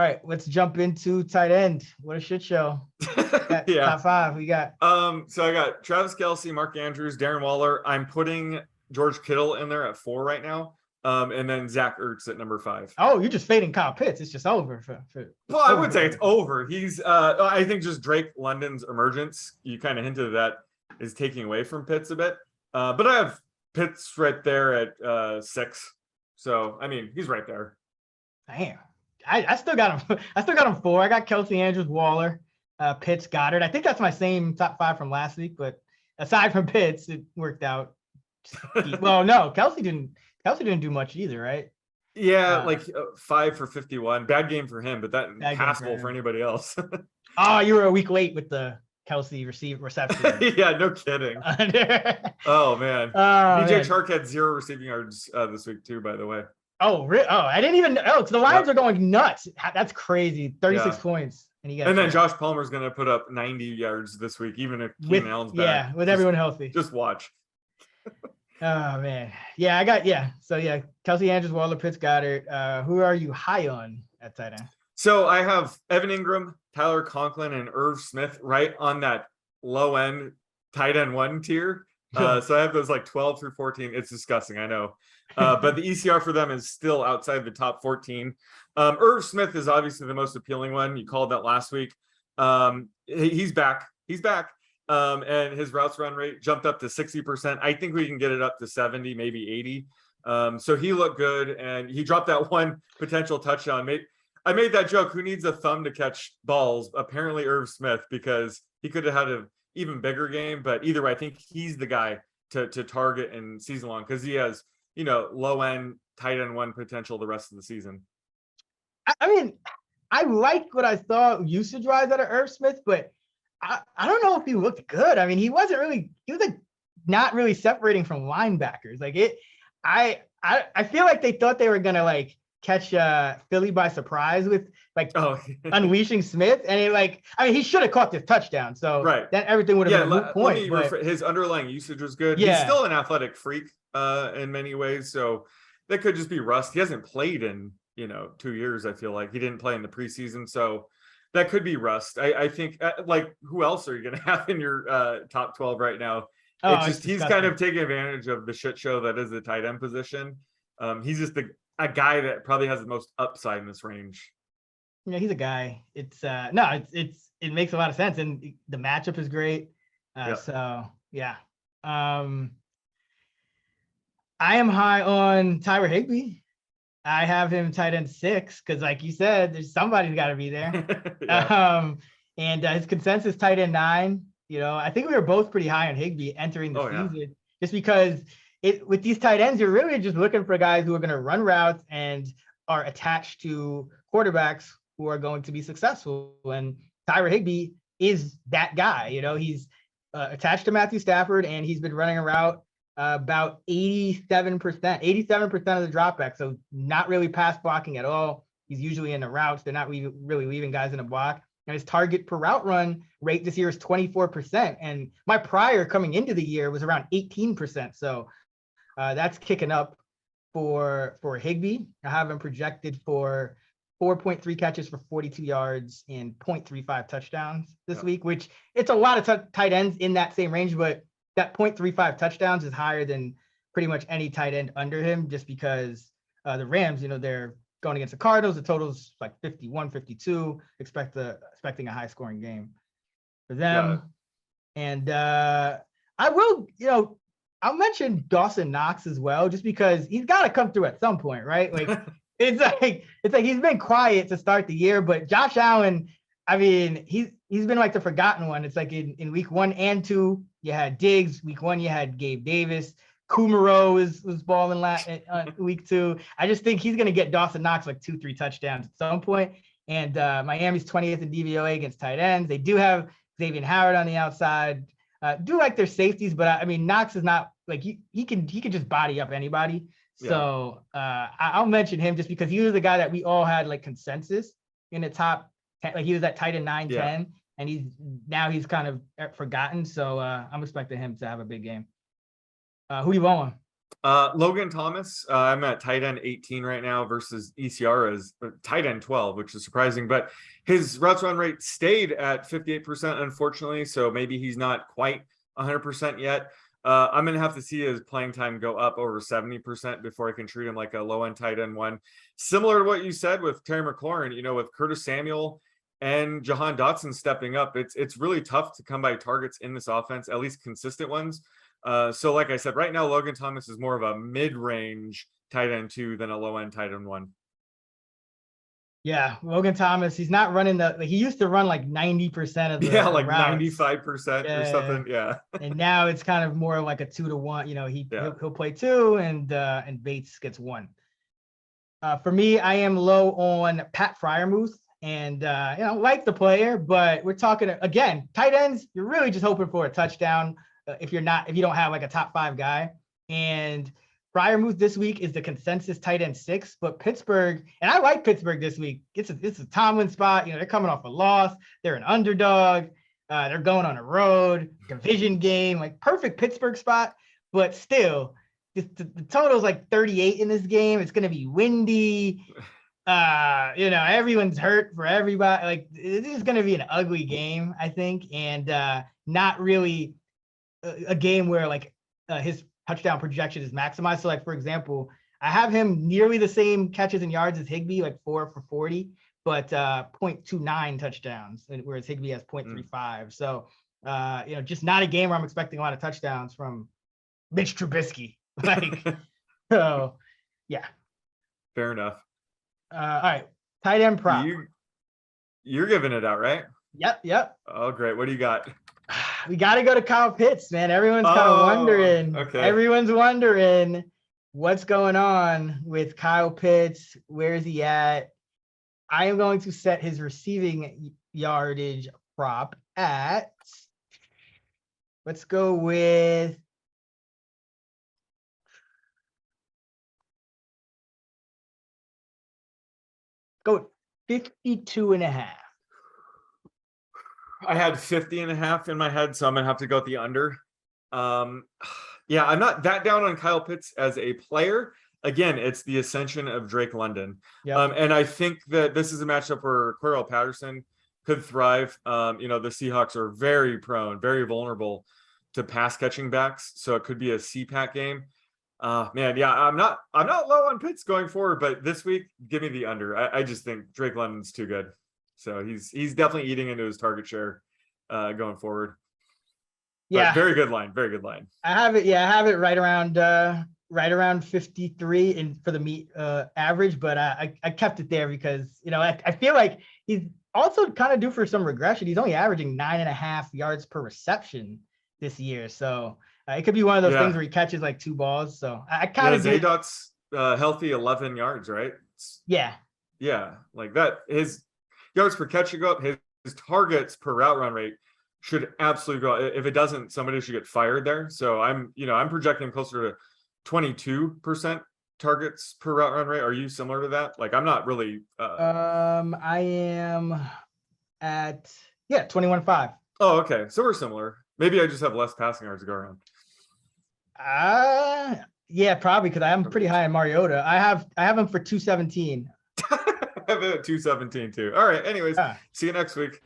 All right, let's jump into tight end. What a shit show. Yeah. Top five we got. So I got Travis Kelce, Mark Andrews, Darren Waller. I'm putting George Kittle in there at 4 right now. And then Zach Ertz at number 5. Oh, you're just fading Kyle Pitts. It's just over. Well, I would say it's over. He's I think just Drake London's emergence, you kind of hinted that, is taking away from Pitts a bit. But I have Pitts right there at 6. So I mean, he's right there. Damn. I still got him. I still got him 4. I got Kelce, Andrews, Waller, Pitts, Goddard. I think that's my same top 5 from last week, but aside from Pitts, it worked out. Well, no, Kelce didn't do much either, right? Yeah, 5 for 51. Bad game for him, but that passable for anybody else. Oh, you were a week late with the Kelce reception. Yeah, no kidding. Oh man. DJ Chark had 0 receiving yards this week too, by the way. Oh, really? Oh, I didn't even. Oh, so the Lions are going nuts. That's crazy. 36 points, and then Josh Palmer's going to put up 90 yards this week, even if Keenan Allen's back. Yeah, with everyone healthy. Just watch. Oh man, yeah, I got So yeah, Kelce, Andrews, Waller, Pitts, Goddard. Who are you high on at tight end? So I have Evan Ingram, Tyler Conklin, and Irv Smith right on that low end tight end 1 tier. So I have those 12 through 14. It's disgusting, I know. But the ECR for them is still outside the top 14. Irv Smith is obviously the most appealing one. You called that last week. He's back. And his routes run rate jumped up to 60%. I think we can get it up to 70, maybe 80. So he looked good, and he dropped that 1 potential touchdown. I made that joke. Who needs a thumb to catch balls? Apparently Irv Smith, because he could have had an even bigger game. But either way, I think he's the guy to target in season long, because he has, low end tight end 1 potential the rest of the season. I mean, I liked what I saw usage wise out of Irv Smith, but I don't know if he looked good. I mean, he was not really separating from linebackers. I feel like they thought they were gonna catch Philly by surprise with unleashing Smith, and he should have caught this touchdown. So then everything would have been a moot point. His underlying usage was good. Yeah. He's still an athletic freak in many ways, so that could just be rust. He hasn't played in 2 years. I feel like he didn't play in the preseason, so that could be rust. I think who else are you going to have in your top 12 right now? He's kind of taking advantage of the shit show that is the tight end position. He's just a guy that probably has the most upside in this range. Yeah, he's a guy. It makes a lot of sense, and the matchup is great. So yeah. I am high on Tyler Higbee. I have him tight end 6 because, like you said, there's somebody's got to be there. And his consensus tight end 9. I think we were both pretty high on Higbee entering the season, just because with these tight ends, you're really just looking for guys who are going to run routes and are attached to quarterbacks who are going to be successful. And Tyler Higbee is that guy. He's attached to Matthew Stafford, and he's been running a route about 87% of the dropback. So not really pass blocking at all. He's usually in the routes. They're not really leaving guys in the block. And his target per route run rate this year is 24%. And my prior coming into the year was around 18%. So that's kicking up for Higbee. I have him projected for 4.3 catches for 42 yards and 0.35 touchdowns this week, which it's a lot of tight ends in that same range, but that 0.35 touchdowns is higher than pretty much any tight end under him, just because the Rams, they're going against the Cardinals. The total's 51, 52, expecting a high scoring game for them. Yeah. And I will, I'll mention Dawson Knox as well, just because he's got to come through at some point, right? It's like he's been quiet to start the year, but Josh Allen, I mean, he's been the forgotten one. It's in week 1 and 2, you had Diggs. Week 1, you had Gabe Davis. Kumaro was balling week 2. I just think he's going to get Dawson Knox 2-3 touchdowns at some point. And Miami's 20th in DVOA against tight ends. They do have Xavier Howard on the outside. Do like their safeties, but I mean, Knox is not he can just body up anybody. So I'll mention him just because he was the guy that we all had consensus in the top 10. He was at tight end 9, 10. And he's kind of forgotten. So I'm expecting him to have a big game. Who you on? Logan Thomas, I'm at tight end 18 right now versus ECR is tight end 12, which is surprising, but his routes run rate stayed at 58%, unfortunately. So maybe he's not quite 100% yet. I'm going to have to see his playing time go up over 70% before I can treat him like a low end tight end one. Similar to what you said with Terry McLaurin, with Curtis Samuel and Jahan Dotson stepping up, it's really tough to come by targets in this offense, at least consistent ones. So like I said, right now, Logan Thomas is more of a mid-range tight end 2 than a low-end tight end 1. Yeah, Logan Thomas, he's not running he used to run like 90% of the like routes. 95% or something. Yeah. And now it's kind of more like a 2 to 1. He'll play 2 and Bates gets 1. For me, I am low on Pat Freiermuth, and like the player, but we're talking again, tight ends. You're really just hoping for a touchdown. If you don't have like a top 5 guy. And Freiermuth this week is the consensus tight end 6, but Pittsburgh, and I like Pittsburgh this week. It's a Tomlin spot. They're coming off a loss. They're an underdog. They're going on a road division game, like perfect Pittsburgh spot. But still, the total is like 38 in this game. It's going to be windy. Everyone's hurt for everybody. Like, this is going to be an ugly game, I think, and not really a game where like his touchdown projection is maximized. So like, for example, I have him nearly the same catches and yards as Higbee, like 4 for 40, but 0.29 touchdowns, whereas Higbee has 0.35. So, just not a game where I'm expecting a lot of touchdowns from Mitch Trubisky. Like, so yeah. Fair enough. All right. Tight end prop. You're giving it out, right? Yep. Oh, great. What do you got? We got to go to Kyle Pitts, man. Everyone's kind of wondering. Okay. Everyone's wondering what's going on with Kyle Pitts. Where is he at? I am going to set his receiving yardage prop at, let's go with, 52.5. I had 50.5 in my head, so I'm gonna have to go with the under. Yeah, I'm not that down on Kyle Pitts as a player. Again, it's the ascension of Drake London. Yep. And I think that this is a matchup where Cordarrelle Patterson could thrive. The Seahawks are very prone, very vulnerable to pass catching backs, so it could be a CPAC game. Man, yeah, I'm not low on Pitts going forward, but this week, give me the under. I just think Drake London's too good. So he's definitely eating into his target share going forward. Yeah, but very good line. Very good line. I have it right around 53 in for the average, but I kept it there because I feel like he's also kind of due for some regression. He's only averaging 9.5 yards per reception this year, so it could be one of those things where he catches like 2 balls. So I kind of Zadot's healthy 11 yards, right? Yeah, like that. His yards per catch should go up. His targets per route run rate should absolutely go up. If it doesn't, somebody should get fired there. So I'm projecting him closer to 22% targets per route run rate. Are you similar to that? Like, I'm not really. I am at 21.5. Oh, okay. So we're similar. Maybe I just have less passing yards to go around. Yeah, probably because I am pretty high in Mariota. I have him for 217. I have it at 217 too. All right. Anyways, see you next week.